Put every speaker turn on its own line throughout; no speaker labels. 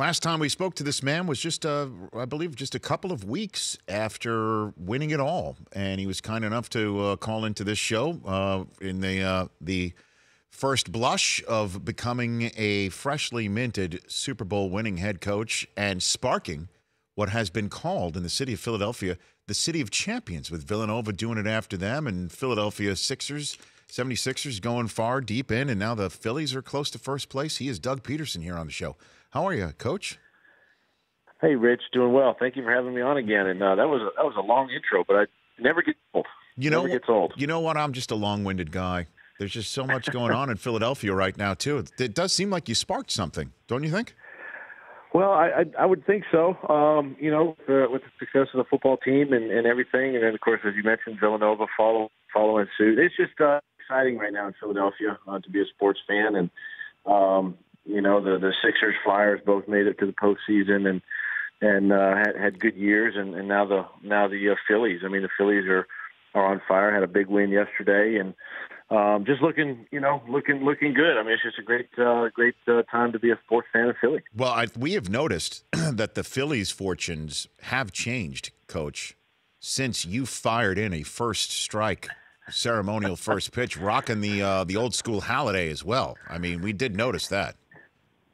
Last time we spoke to this man was just, I believe, just a couple of weeks after winning it all, and he was kind enough to call into this show in the first blush of becoming a freshly minted Super Bowl winning head coach and sparking what has been called in the city of Philadelphia the city of champions, with Villanova doing it after them and Philadelphia 76ers going far deep in, and now the Phillies are close to first place. He is Doug Pederson here on the show. How are you, Coach?
Hey, Rich, doing well. Thank you for having me on again. And that was a long intro, but I never get old. Never gets old.
You know what? I'm just a long-winded guy. There's just so much going on in Philadelphia right now, too. It does seem like you sparked something, don't you think?
Well, I would think so. With the success of the football team and everything, and then of course, as you mentioned, Villanova following suit. It's just exciting right now in Philadelphia to be a sports fan, and the Sixers, Flyers both made it to the postseason and had good years, and now the Phillies. I mean, the Phillies are on fire. Had a big win yesterday, and just looking good. I mean, it's just a great time to be a sports fan of Philly.
Well, we have noticed that the Phillies' fortunes have changed, Coach, since you fired in a first strike ceremonial first pitch, rocking the old school Halliday as well. I mean, we did notice that.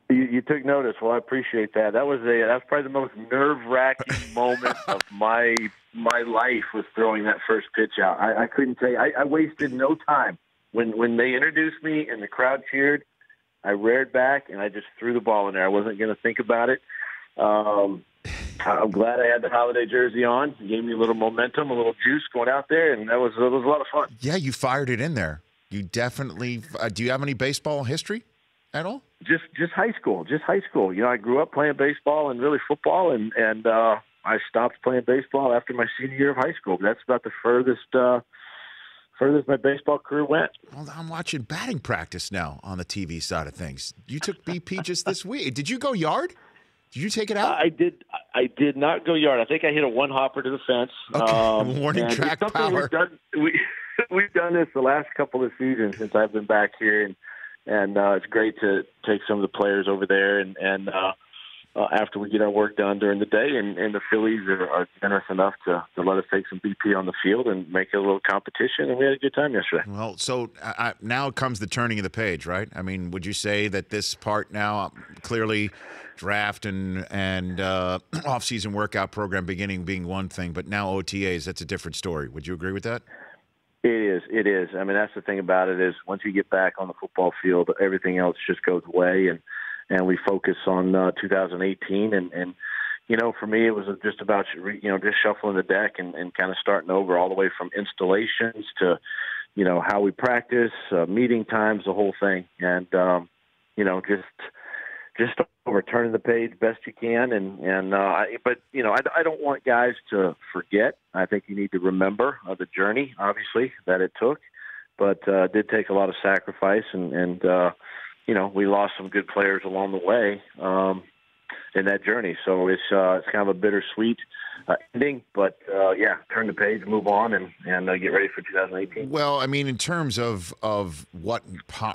You took notice. Well, I appreciate that. That's probably the most nerve-wracking moment of my life, was throwing that first pitch out. I couldn't say I wasted no time. When they introduced me and the crowd cheered, I reared back and I just threw the ball in there. I wasn't going to think about it. I'm glad I had the Holiday jersey on. It gave me a little momentum, a little juice going out there, and it was a lot of fun.
Yeah, you fired it in there. You definitely. Do you have any baseball history at all?
Just high school. You know, I grew up playing baseball and really football, and I stopped playing baseball after my senior year of high school. That's about the furthest my baseball career went.
Well, I'm watching batting practice now on the TV side of things. You took BP just this week. Did you go yard? Did you take it out?
I did not go yard. I think I hit a one hopper to the fence.
Okay. Warning track power.
We've done this the last couple of seasons since I've been back here, and it's great to take some of the players over there and after we get our work done during the day, and the Phillies are generous enough to let us take some BP on the field and make it a little competition, and we had a good time yesterday.
Well, so now comes the turning of the page, right? I mean, would you say that this part now, clearly draft and off-season workout program beginning being one thing, but now OTAs, that's a different story. Would you agree with that?
It is. I mean, that's the thing about it, is once you get back on the football field, everything else just goes away, and we focus on 2018. And for me, it was just about, just shuffling the deck and kind of starting over, all the way from installations to, how we practice, meeting times, the whole thing. And, just over turning the page best you can. But I don't want guys to forget. I think you need to remember the journey, obviously, that it took, but it did take a lot of sacrifice, and we lost some good players along the way in that journey. So it's kind of a bittersweet ending, but turn the page, move on, and get ready for 2018.
Well, I mean, in terms of what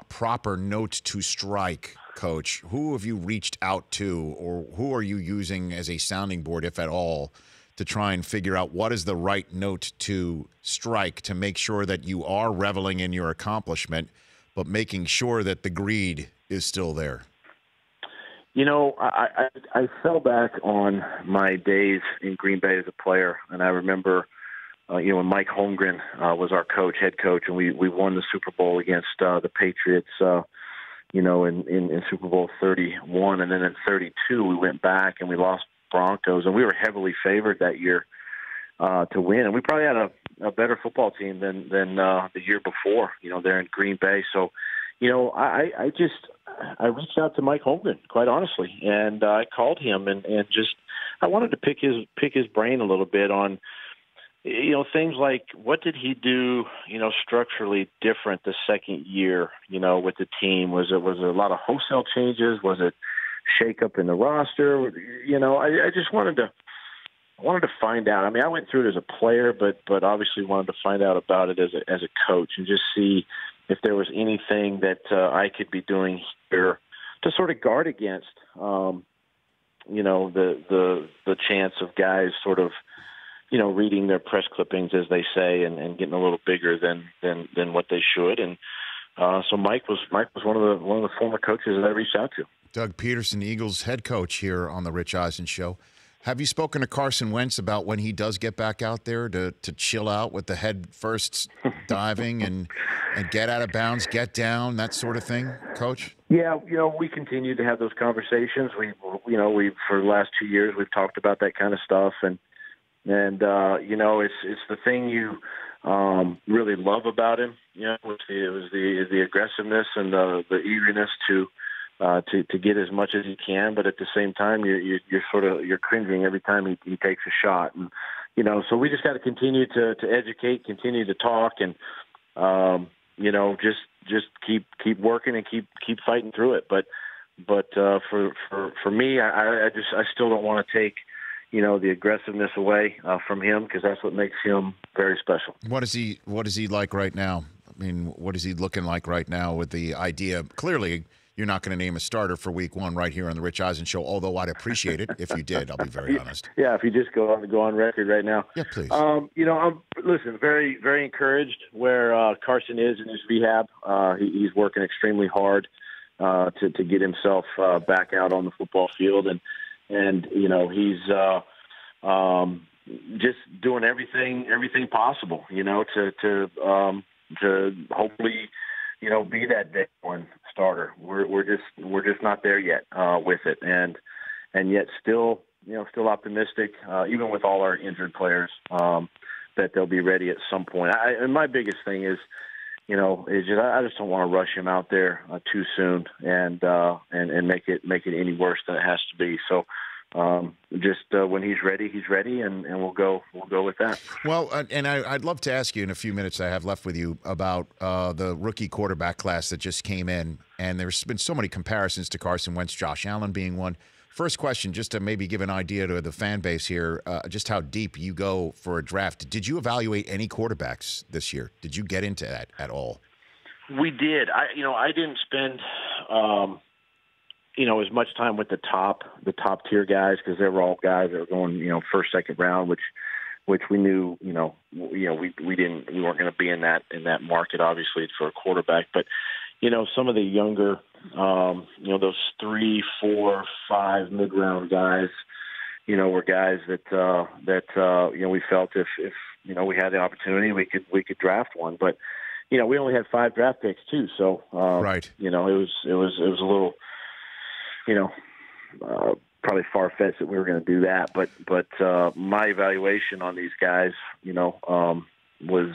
proper note to strike, Coach, who have you reached out to, or who are you using as a sounding board, if at all, to try and figure out what is the right note to strike to make sure that you are reveling in your accomplishment, but making sure that the greed is still there?
I fell back on my days in Green Bay as a player, and I remember, when Mike Holmgren was our head coach, and we won the Super Bowl against the Patriots, in Super Bowl 31, and then in 32 we went back and we lost Broncos, and we were heavily favored that year to win, and we probably had a better football team than the year before, there in Green Bay. So, I reached out to Mike Holmgren, quite honestly, and I called him and just I wanted to pick his brain a little bit on, things like, what did he do, structurally different the second year, with the team? Was it a lot of wholesale changes? Was it shake up in the roster? I just wanted to find out. I mean, I went through it as a player, but obviously wanted to find out about it as a coach, and just see if there was anything that I could be doing here to sort of guard against, the chance of guys sort of, reading their press clippings, as they say, and getting a little bigger than what they should. And so Mike was one of the former coaches that I reached out to.
Doug Pederson, Eagles head coach here on the Rich Eisen Show. Have you spoken to Carson Wentz about when he does get back out there to chill out with the head first diving and get out of bounds, get down, that sort of thing, Coach?
Yeah, we continue to have those conversations. We for the last 2 years we've talked about that kind of stuff, and it's the thing you really love about him. It was the aggressiveness and the eagerness to get as much as he can, but at the same time, you're cringing every time he takes a shot, and so we just got to continue to educate, continue to talk, and just keep working and keep fighting through it. But for me, I still don't want to take the aggressiveness away from him, because that's what makes him very special.
What is he like right now? I mean, what is he looking like right now with the idea? Clearly, you're not going to name a starter for Week 1 right here on the Rich Eisen Show, although I'd appreciate it if you did. I'll be very honest.
Yeah, if you just go on record right now.
Yeah, please.
I'm very, very encouraged where Carson is in his rehab. He's working extremely hard to get himself back out on the football field, and he's just doing everything possible, to hopefully be that day one starter. We're just not there yet with it, and yet still optimistic, even with all our injured players, that they'll be ready at some point. And my biggest thing is I just don't want to rush him out there too soon and make it any worse than it has to be. So when he's ready, and we'll go with that.
Well, and I'd love to ask you in a few minutes I have left with you about the rookie quarterback class that just came in, and there's been so many comparisons to Carson Wentz, Josh Allen being one. First question, just to maybe give an idea to the fan base here, just how deep you go for a draft. Did you evaluate any quarterbacks this year? Did you get into that at all?
We did. I didn't spend as much time with the top tier guys, because they were all guys that were going first, second round, which we knew we weren't going to be in that market, obviously, for a quarterback. But some of the younger those 3, 4, 5 mid-round guys were guys that we felt if we had the opportunity, we could draft one. But we only had 5 draft picks too, so
right.
It was a little probably far-fetched that we were going to do that, but my evaluation on these guys was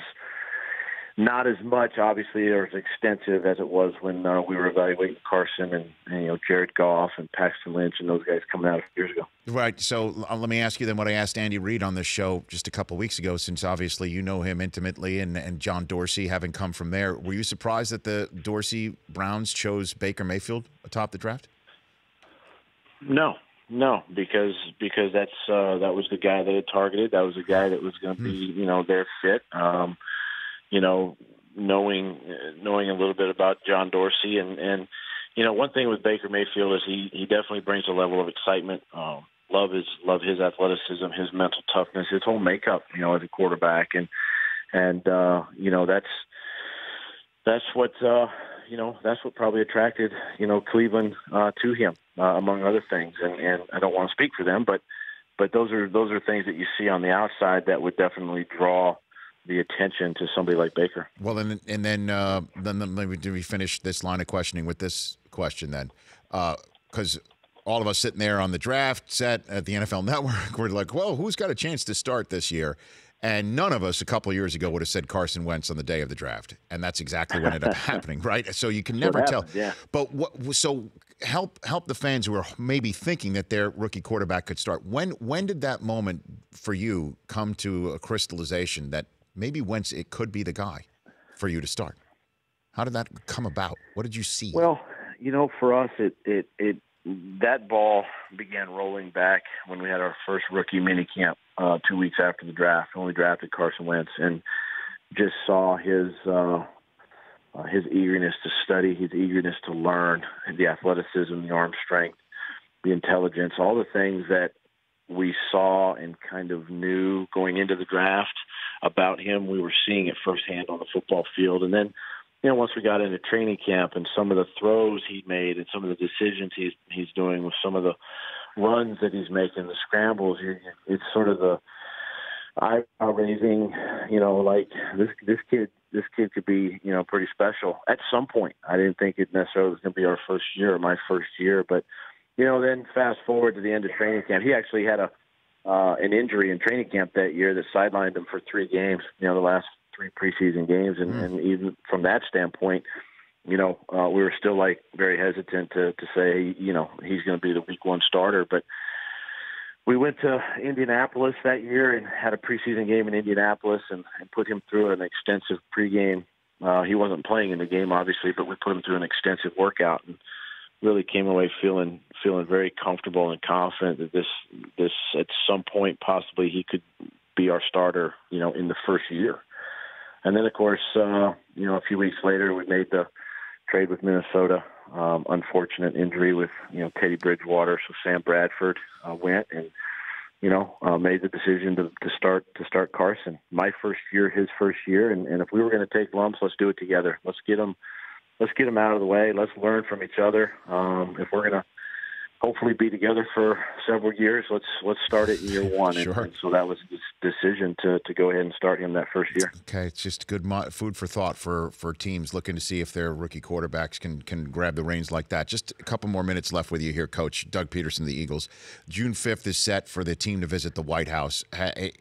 not as much, obviously, or as extensive as it was when we were evaluating Carson and Jared Goff and Paxton Lynch and those guys coming out a few years ago.
Right. So let me ask you then what I asked Andy Reid on this show just a couple weeks ago, since obviously you know him intimately, and John Dorsey having come from there. Were you surprised that the Dorsey Browns chose Baker Mayfield atop the draft?
No, because that was the guy that had targeted. That was the guy that was going to be their fit. Knowing a little bit about John Dorsey, and one thing with Baker Mayfield is he definitely brings a level of excitement. Love his athleticism, his mental toughness, his whole makeup, as a quarterback, and that's what probably attracted Cleveland to him, among other things. And I don't want to speak for them, but those are things that you see on the outside that would definitely draw the attention to somebody like Baker.
Well, and then let me finish this line of questioning with this question then, because all of us sitting there on the draft set at the NFL Network, we're like, well, who's got a chance to start this year? And none of us a couple of years ago would have said Carson Wentz on the day of the draft, and that's exactly what ended up happening, right? So you can never tell.
Yeah.
But so help the fans who are maybe thinking that their rookie quarterback could start. When did that moment for you come to a crystallization that maybe Wentz, it could be the guy for you to start? How did that come about? What did you see?
Well, for us, it that ball began rolling back when we had our first rookie minicamp 2 weeks after the draft, when we drafted Carson Wentz, and just saw his eagerness to study, his eagerness to learn, the athleticism, the arm strength, the intelligence, all the things that we saw and kind of knew going into the draft about him, we were seeing it firsthand on the football field. And then, once we got into training camp and some of the throws he made and some of the decisions he's doing with some of the runs that he's making, the scrambles, it's sort of the eyebrow raising, like this kid could be, pretty special at some point. I didn't think it necessarily was going to be our first year, my first year, but then fast forward to the end of training camp, he actually had an injury in training camp that year that sidelined him for 3 games, the last 3 preseason games. And even from that standpoint, we were still very hesitant to say, he's going to be the week 1 starter. But we went to Indianapolis that year and had a preseason game in Indianapolis and put him through an extensive pregame. He wasn't playing in the game, obviously, but we put him through an extensive workout and really came away feeling very comfortable and confident that this at some point possibly he could be our starter, in the first year. And then, of course, a few weeks later, we made the trade with Minnesota. Unfortunate injury with, Teddy Bridgewater. So Sam Bradford went and, made the decision to start Carson. My first year, his first year. And if we were going to take lumps, let's do it together. Let's get him out of the way. Let's learn from each other. If we're going to hopefully be together for several years, let's start it in year 1.
Sure.
And so that was his decision to go ahead and start him that first year.
Okay, it's just good food for thought for teams looking to see if their rookie quarterbacks can grab the reins like that. Just a couple more minutes left with you here, Coach. Doug Pederson, the Eagles. June 5th is set for the team to visit the White House,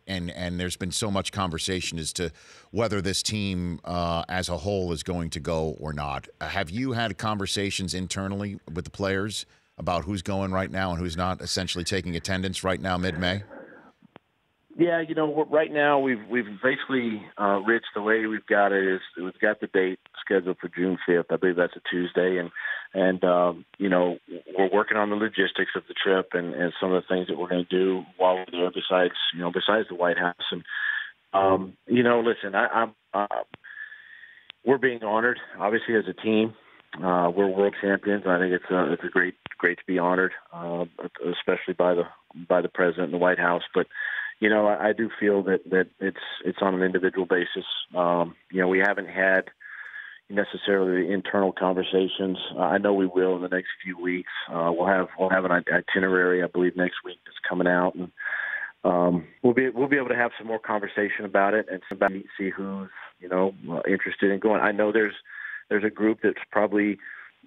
and there's been so much conversation as to whether this team as a whole is going to go or not. Have you had conversations internally with the players about who's going right now and who's not, essentially taking attendance right now, mid-May?
Yeah, right now we've basically, Rich, the way we've got it is we've got the date scheduled for June 5th. I believe that's a Tuesday, and we're working on the logistics of the trip and some of the things that we're going to do while we're there besides the White House. And listen, we're being honored, obviously, as a team. We're world champions. I think it's a great to be honored, especially by the president and the White House. But I do feel that it's on an individual basis. We haven't had necessarily internal conversations. I know we will in the next few weeks. We'll have an itinerary, I believe, next week that's coming out, and we'll be able to have some more conversation about it and see who's interested in going. I know there's a group that's probably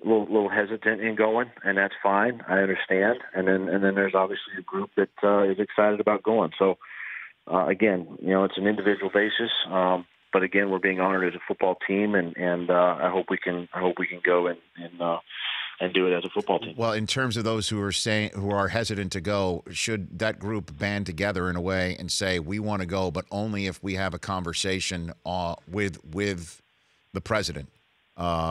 a little hesitant in going, and that's fine. I understand. And then there's obviously a group that is excited about going. So again, it's an individual basis. But again, we're being honored as a football team, and I hope we can go and do it as a football team.
Well, in terms of those who are hesitant to go, should that group band together in a way and say we want to go, but only if we have a conversation with the president?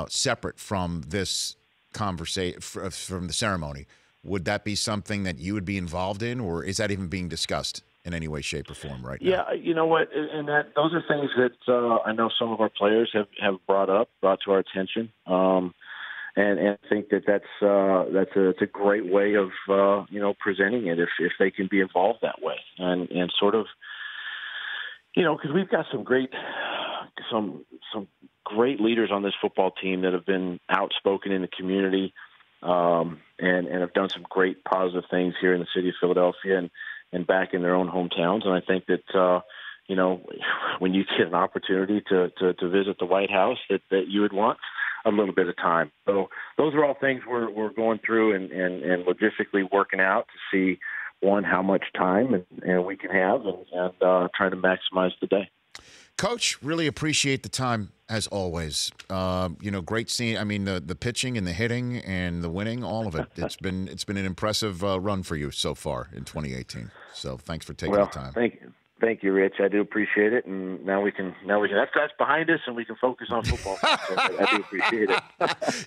Separate from this conversation, from the ceremony, would that be something that you would be involved in, or is that even being discussed in any way, shape, or form right now?
Yeah, you know what, and those are things that I know some of our players have brought to our attention, and I think that's a great way of presenting it if they can be involved that way, and sort of because we've got some great leaders on this football team that have been outspoken in the community and have done some great positive things here in the city of Philadelphia and back in their own hometowns. And I think that, when you get an opportunity to visit the White House, that you would want a little bit of time. So those are all things we're going through and logistically working out to see, one, how much time and we can have and trying to maximize the day.
Coach, really appreciate the time as always. Great seeing. I mean, the pitching and the hitting and the winning, all of it. It's been an impressive run for you so far in 2018. So thanks for taking the time.
Thank you, Rich. I do appreciate it. And now we can that's behind us, and we can focus on football. So I do appreciate it.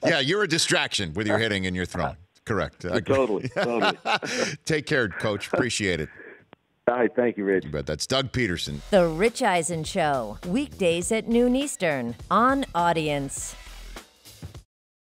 Yeah, you're a distraction with your hitting and your throwing. Correct.
Totally.
Take care, Coach. Appreciate it.
All right, thank you, Rich.
You bet. That's Doug Pederson.
The Rich Eisen Show, weekdays at noon Eastern on Audience.